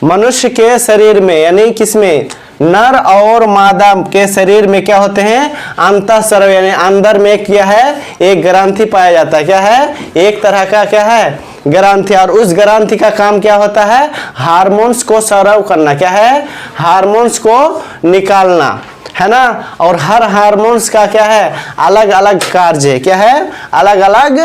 मनुष्य के शरीर में यानी किसमें, नर और मादा के शरीर में क्या होते हैं, अंतःस्राव यानी अंदर में क्या है, एक ग्रंथि पाया जाता है। क्या है, एक तरह का क्या है, ग्रंथि। और उस ग्रंथि का काम क्या होता है, हार्मोन्स को स्राव करना। क्या है, हार्मोन्स को निकालना, है ना। और हर हार्मोन्स का क्या है, अलग अलग कार्य है। क्या है, अलग अलग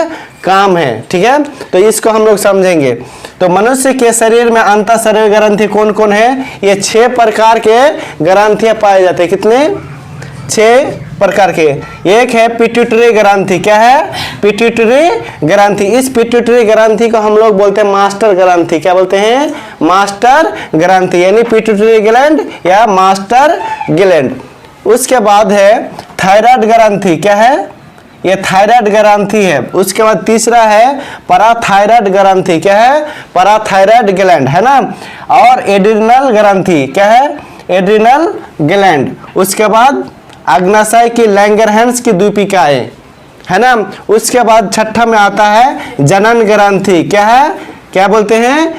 काम है। ठीक है, तो इसको हम लोग समझेंगे। तो मनुष्य के शरीर में अंतःस्रावी ग्रंथि कौन कौन है, ये 6 प्रकार के ग्रंथियां पाए जाते हैं। कितने, 6 प्रकार के। एक है पिट्यूटरी ग्रंथि। क्या है, पिट्यूटरी ग्रंथि। इस पिट्यूटरी ग्रंथि को हम लोग बोलते हैं मास्टर ग्रंथि। क्या बोलते हैं, मास्टर ग्रंथि, यानी पिट्यूटरी ग्लैंड या मास्टर ग्लैंड। उसके बाद है थायराइड ग्रंथि। क्या है, ये थायराइड ग्रंथि है। उसके बाद तीसरा है पैराथायराइड ग्रंथि। क्या है, पैराथायराइड ग्लैंड, है ना। और एड्रिनल ग्रंथि। क्या है, एड्रिनल ग्लैंड। उसके बाद अग्नाशय की लैंगरहैंस की द्वीपिकाएं, है ना। उसके बाद छठा में आता है जनन ग्रंथि। क्या है, क्या बोलते हैं,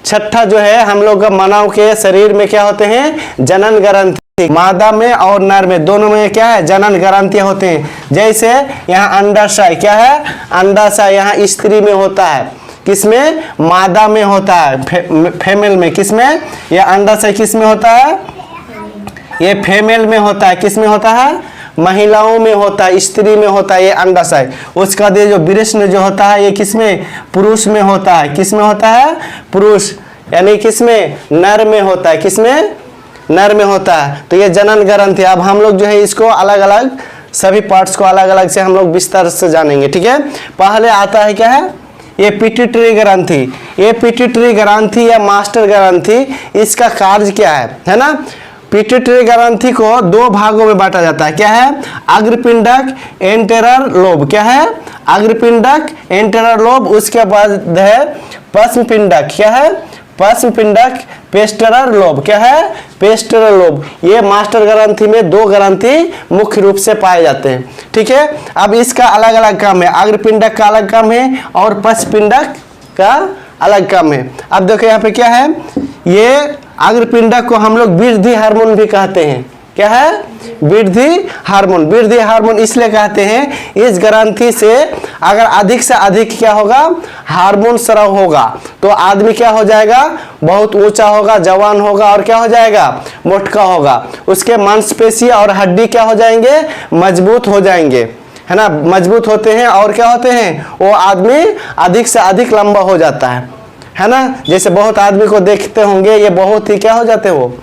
छठा जो है हम लोग का मानव के शरीर में क्या होते हैं, जनन ग्रंथि। मादा में और नर में दोनों में क्या है, जनन ग्रंथियां होते हैं। जैसे यहाँ अंडाशय। क्या है, अंडाशय यहाँ स्त्री में होता है। किसमें, मादा में होता है, फीमेल में। किसमें, यह अंडाशय किसमें होता है, ये फीमेल में होता है। किसमें होता है, महिलाओं में होता है, स्त्री में होता है ये अंडाशय। उसका दे जो वृषण जो होता है ये किसमें, पुरुष में होता है। किसमें होता है, पुरुष, यानी किसमें, नर में होता है। किसमें, नर में होता है। तो ये जनन ग्रंथि। अब हम लोग जो है इसको अलग अलग सभी पार्ट्स को अलग अलग से हम लोग विस्तार से जानेंगे। ठीक है, पहले आता है क्या है, ये पिट्यूटरी ग्रंथि। ये पिट्यूटरी ग्रंथि या मास्टर ग्रंथि, इसका कार्य क्या है ना। पिट्यूटरी ग्रंथि को 2 भागों में बांटा जाता है। क्या है, अग्रपिंडक, एंटेरर लोब। क्या है, अग्रपिंडक, एंटेरर लोब। उसके बाद है पश्च पिंडक। क्या है, पश्च पिंडक, पेस्टेरल लोब। क्या है, पेस्टेरल लोब। ये मास्टर ग्रंथि में 2 ग्रंथि मुख्य रूप से पाए जाते हैं। ठीक है, अब इसका अलग अलग काम है। अग्रपिंडक का अलग काम है और पश्च पिंडक का अलग काम है। अब देखो यहाँ पे क्या है, ये अग्रपिंडक को हम लोग वृद्धि हार्मोन भी कहते हैं। क्या है, वृद्धि हार्मोन। वृद्धि हार्मोन इसलिए कहते हैं, इस ग्रंथि से अगर अधिक से अधिक क्या होगा, हार्मोन स्राव होगा तो आदमी क्या हो जाएगा, बहुत ऊंचा होगा, जवान होगा और क्या हो जाएगा, मोटका होगा। उसके मांसपेशी और हड्डी क्या हो जाएंगे, मजबूत हो जाएंगे, है ना। मजबूत होते हैं और क्या होते हैं, वो आदमी अधिक से अधिक लंबा हो जाता है ना। जैसे बहुत आदमी को देखते होंगे, ये बहुत ही क्या हो जाते हैं, वो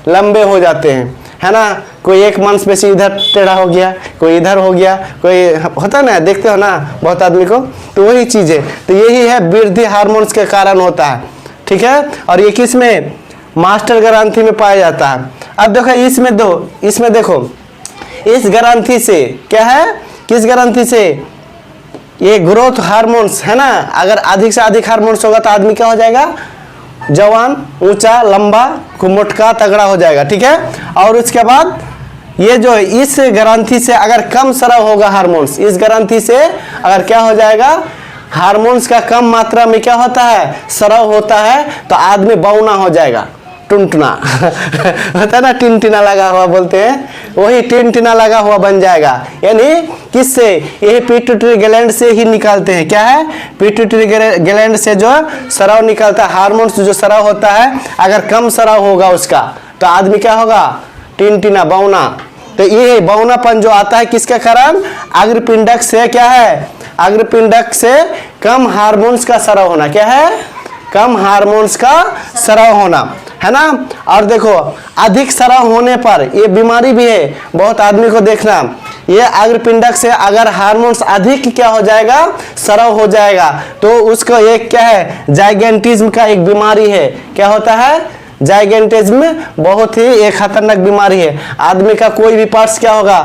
लंबे हो जाते हैं, है ना। कोई एक मांसपेशी इधर टेढ़ा हो गया, कोई इधर हो गया, कोई होता है ना, देखते हो ना बहुत आदमी को, तो वही चीज है। तो यही है, वृद्धि हार्मोन्स के कारण होता है। ठीक है, और ये किस में, मास्टर ग्रंथि में पाया जाता है। अब देखो इसमें देखो, इस ग्रंथि से क्या है, किस ग्रंथि से, ये ग्रोथ हार्मोन्स, है ना। अगर अधिक से अधिक हार्मोन्स होगा तो आदमी क्या हो जाएगा, जवान, ऊंचा, लंबा, मोटका, तगड़ा हो जाएगा। ठीक है, और उसके बाद ये जो इस ग्रंथि से अगर कम स्राव होगा हार्मोन्स, इस ग्रंथि से अगर क्या हो जाएगा, हार्मोन्स का कम मात्रा में क्या होता है, स्राव होता है, तो आदमी बौना हो जाएगा, टुनटुना होता है ना, टिनटिना लगा हुआ बोलते हैं, वही टिनटिना लगा हुआ बन जाएगा। यानी किससे, यही पिट्यूटरी ग्लैंड से ही निकालते हैं। क्या है, पिट्यूटरी ग्लैंड से जो स्राव निकलता है, हार्मोन्स जो स्राव होता है, अगर कम स्राव होगा उसका तो आदमी क्या होगा, टिनटिना, बौना। तो ये बौनापन जो आता है किसके कारण, अग्रपिंडक से क्या है, अग्रपिंडक से कम हार्मोन्स का स्राव होना। क्या है, कम हार्मोन्स का स्राव होना, है ना। और देखो अधिक स्राव होने पर ये बीमारी भी है, बहुत आदमी को देखना, ये अग्रपिंडक से अगर हार्मोन्स अधिक क्या हो जाएगा, स्राव हो जाएगा, तो उसको एक क्या है, जाइगेंटिज्म का एक बीमारी है। क्या होता है, जाइगेंटिज्म, बहुत ही एक खतरनाक बीमारी है। आदमी का कोई भी पार्ट्स क्या होगा,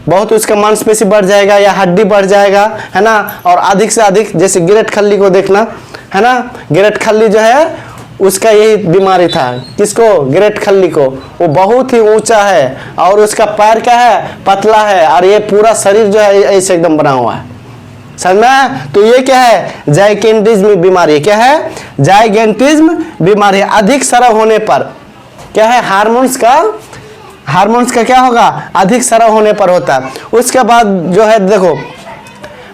बहुत उसका मांसपेशी बढ़ जाएगा या हड्डी बढ़ जाएगा, है ना। और अधिक से अधिक, जैसे गिरट खल्ली को देखना, है ना, गिरट खल्ली जो है उसका यही बीमारी था। किसको, गिरट खल्ली को, वो बहुत ही ऊंचा है और उसका पैर क्या है, पतला है, और ये पूरा शरीर जो है ऐसे एकदम बना हुआ है, समझ में? तो ये क्या है? जाइगेंटिज्म बीमारी। क्या है? जाइगेंटिज्म बीमारी। अधिक स्राव होने पर क्या है? हार्मोन्स का क्या होगा? अधिक स्राव होने पर होता है। उसके बाद जो है देखो,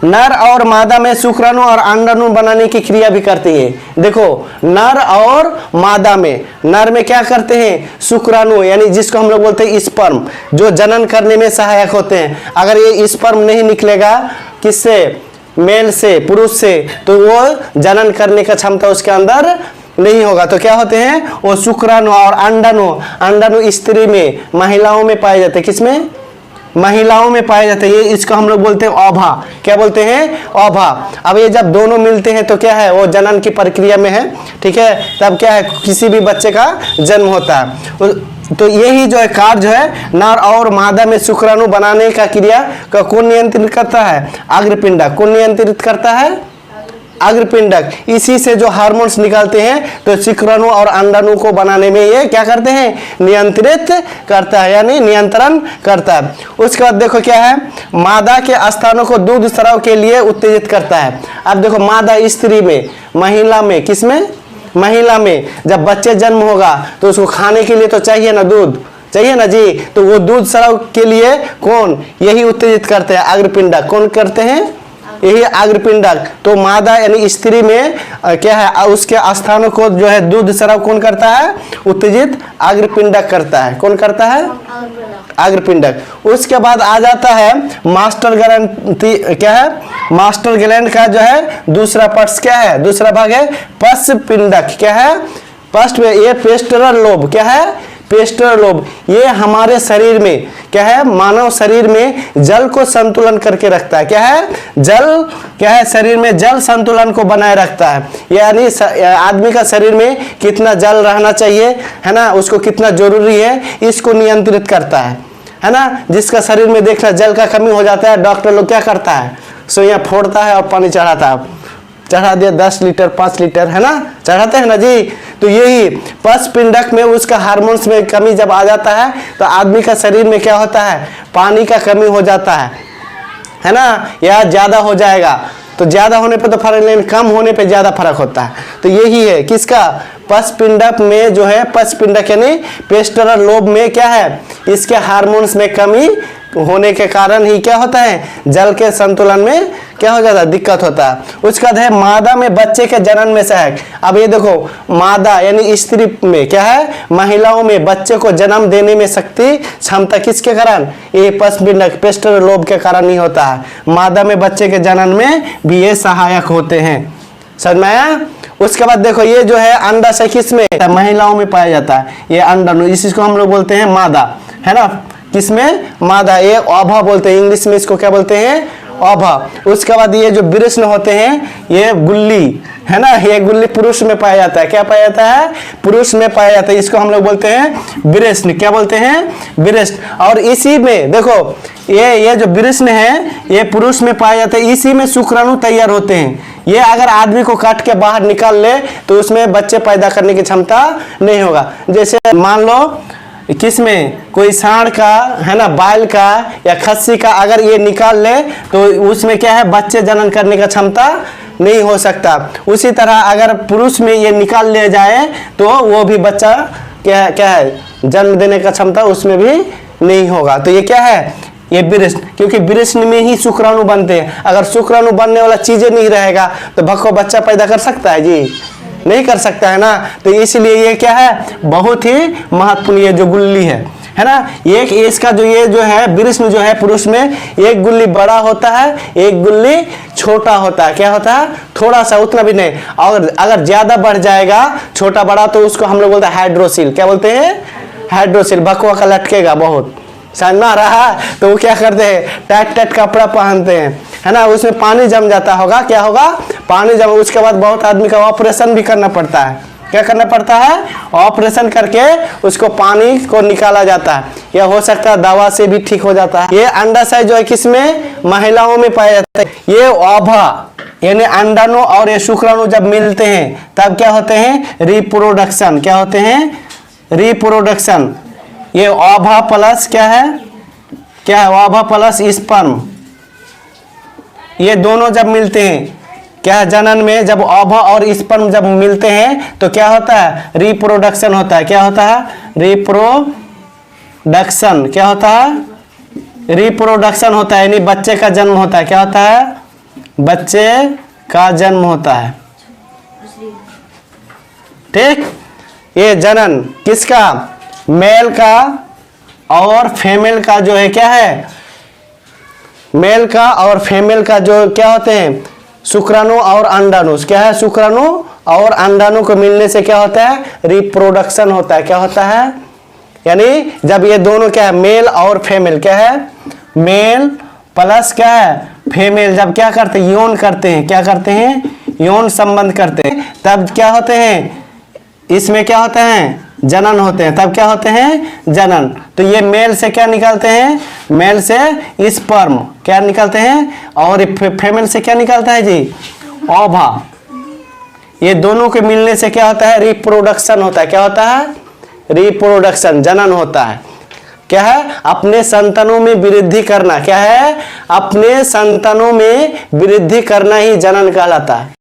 नर और मादा में शुक्राणु और अंडाणु बनाने की क्रिया भी करती है। देखो, नर और मादा में, नर में क्या करते हैं? शुक्राणु, यानी जिसको हम लोग बोलते हैं स्पर्म, जो जनन करने में सहायक होते हैं। अगर ये स्पर्म नहीं निकलेगा किससे? मेल से, पुरुष से, तो वो जनन करने का क्षमता उसके अंदर नहीं होगा। तो क्या होते हैं? वो शुक्राणु और अंडाणु स्त्री में, महिलाओं में पाए जाते हैं। किसमें? महिलाओं में पाए जाते हैं। ये इसको हम लोग बोलते हैं ओवा। क्या बोलते हैं? ओवा। अब ये जब दोनों मिलते हैं तो क्या है? वो जनन की प्रक्रिया में है। ठीक है, तब क्या है? किसी भी बच्चे का जन्म होता है। तो यही जो है कार्य जो है, नर और मादा में शुक्राणु बनाने का क्रिया का कौन नियंत्रित करता है? अग्रपिंडक। कौन नियंत्रित करता है? अग्रपिंडक। इसी से जो हार्मोन्स निकालते हैं, तो शुक्राणु और अंडाणु को बनाने में ये क्या करते हैं? नियंत्रित करता है, यानी नियंत्रण करता है। उसके बाद देखो क्या है? मादा के स्थानों को दूध स्राव के लिए उत्तेजित करता है। अब देखो, मादा स्त्री में, महिला में, किसमें? महिला में जब बच्चे जन्म होगा तो उसको खाने के लिए तो चाहिए ना, दूध चाहिए ना जी। तो वो दूध स्राव के लिए कौन यही उत्तेजित करते हैं? अग्रपिंडक। कौन करते हैं? यही अग्रपिंडक। तो मादा यानी स्त्री में क्या है? उसके स्थानों को जो है दूध स्राव कौन करता है? उत्तेजित अग्रपिंडक करता है। कौन करता है? अग्रपिंडक। उसके बाद आ जाता है मास्टर ग्रंथि। क्या है? मास्टर ग्लैंड का जो है दूसरा पार्ट क्या है? दूसरा भाग है पश्चपिंडक। क्या है? पश्च में ये पेस्टरल लोब। क्या है? पेस्टरल लोब। ये हमारे शरीर में क्या है? मानव शरीर में जल को संतुलन करके रखता है। क्या है? जल क्या है? शरीर में जल संतुलन को बनाए रखता है। यानी आदमी का शरीर में कितना जल रहना चाहिए, है ना, उसको कितना जरूरी है, इसको नियंत्रित करता है ना। जिसका शरीर में देखना जल का कमी हो जाता है, डॉक्टर लोग क्या करता है? सुइयां फोड़ता है और पानी चढ़ाता है। चढ़ा दिया 10 लीटर 5 लीटर, है ना, चढ़ाते हैं ना जी। तो यही पश्चपिंडक में उसका हार्मोन्स में कमी जब आ जाता है तो आदमी का शरीर में क्या होता है? पानी का कमी हो जाता है ना, या ज्यादा हो जाएगा। तो ज्यादा होने पे तो फर्क नहीं, कम होने पे ज्यादा फर्क होता है। तो यही है किसका? पश्चपिंडक में जो है, पश्चपिंडक यानी पेस्टरल लोब में क्या है? इसके हार्मोन्स में कमी होने के कारण ही क्या होता है? जल के संतुलन में क्या हो जाता है? दिक्कत होता है। उसका है मादा में बच्चे के जनन में सहायक। अब ये देखो, मादा यानी स्त्री में क्या है? महिलाओं में बच्चे को जन्म देने में शक्ति क्षमता किसके कारण? ये पश्चपिंडक पेस्टरल लोब के कारण ही होता है। मादा में बच्चे के जनन में भी ये सहायक होते हैं। समझ में आया? उसके बाद देखो, ये जो है अंडाशय किसमें? महिलाओं में पाया जाता है। ये अंडाणु, इसको हम लोग बोलते हैं मादा, है ना। किसमें? मादा। ये ओवा बोलते हैं, इंग्लिश में इसको क्या बोलते हैं? ओवा। उसके बाद ये जो वृषण होते हैं, ये गुल्ली, है ना, ये गुल्ली पुरुष में पाया जाता है। क्या पाया जाता है? पुरुष में पाया जाता है। इसको हम लोग बोलते हैं वृषण। क्या बोलते हैं? वृषण। और इसी में देखो, ये जो वृषण है ये पुरुष में पाया जाता है। इसी में शुक्राणु तैयार होते हैं। ये अगर आदमी को काट के बाहर निकाल ले तो उसमें बच्चे पैदा करने की क्षमता नहीं होगा। जैसे मान लो किसमें? कोई सांड का, है ना, बैल का या खस्सी का अगर ये निकाल ले तो उसमें क्या है? बच्चे जनन करने का क्षमता नहीं हो सकता। उसी तरह अगर पुरुष में ये निकाल ले जाए तो वो भी बच्चा क्या है? जन्म देने का क्षमता उसमें भी नहीं होगा। तो ये क्या है? ये वृषण, क्योंकि वृषण में ही शुक्राणु बनते हैं। अगर शुक्राणु बनने वाला चीजें नहीं रहेगा तो भक्को बच्चा पैदा कर सकता है जी? नहीं कर सकता, है ना। तो इसलिए ये क्या है? बहुत ही महत्वपूर्ण ये जो गुल्ली है ना। एक इसका जो है वृषण जो है पुरुष में, एक गुल्ली बड़ा होता है, एक गुल्ली छोटा होता है। क्या होता है? थोड़ा सा, उतना भी नहीं। और अगर ज्यादा बढ़ जाएगा छोटा बड़ा तो उसको हम लोग बोलते हैं हाइड्रोसिल। क्या बोलते हैं? हाइड्रोसिल। भक्वा का लटकेगा बहुत, समझ में आ रहा है? तो वो क्या करते हैं? टाइट टाइट कपड़ा पहनते हैं, है ना। उसमें पानी जम जाता होगा। क्या होगा? पानी जम। उसके बाद बहुत आदमी का ऑपरेशन भी करना पड़ता है। क्या करना पड़ता है? ऑपरेशन करके उसको पानी को निकाला जाता है, या हो सकता है दवा से भी ठीक हो जाता है। ये अंडाशय जो है किसमें? महिलाओं में पाया जाता है। ये ओवा यानी अंडाणु और ये शुक्राणु जब मिलते हैं तब क्या होते हैं? रिप्रोडक्शन। क्या होते हैं? रिप्रोडक्शन। ये ओवा प्लस क्या है? क्या है? ओवा प्लस स्पर्म। ये दोनों जब मिलते हैं, क्या जनन में जब ओवा और स्पर्म जब मिलते हैं तो क्या होता है? रिप्रोडक्शन होता है। क्या होता है? रिप्रोडक्शन। क्या होता है? रिप्रोडक्शन होता है, यानी बच्चे का जन्म होता है। क्या होता है? बच्चे का जन्म होता है। ठीक, ये जनन किसका? मेल का और फीमेल का जो है क्या है? मेल का और फीमेल का जो क्या होते हैं? शुक्राणु और अंडाणु। क्या है? शुक्राणु और अंडाणु को मिलने से क्या होता है? रिप्रोडक्शन होता है। क्या होता है? यानी जब ये दोनों क्या है? मेल और फीमेल। क्या है? मेल प्लस क्या है? फीमेल जब क्या करते हैं? यौन करते हैं। क्या करते हैं? यौन संबंध करते हैं, तब क्या होते हैं? इसमें क्या होते हैं? जनन होते हैं। तब क्या होते हैं? जनन। तो ये मेल से क्या निकालते हैं? मेल से स्पर्म क्या निकालते हैं, और फीमेल से क्या निकालता है जी? ओवा। ये दोनों के मिलने से क्या होता है? रिप्रोडक्शन होता है। क्या होता है? रिप्रोडक्शन, जनन होता है। क्या है? अपने संतानों में वृद्धि करना। क्या है? अपने संतानों में वृद्धि करना ही जनन कहलाता है।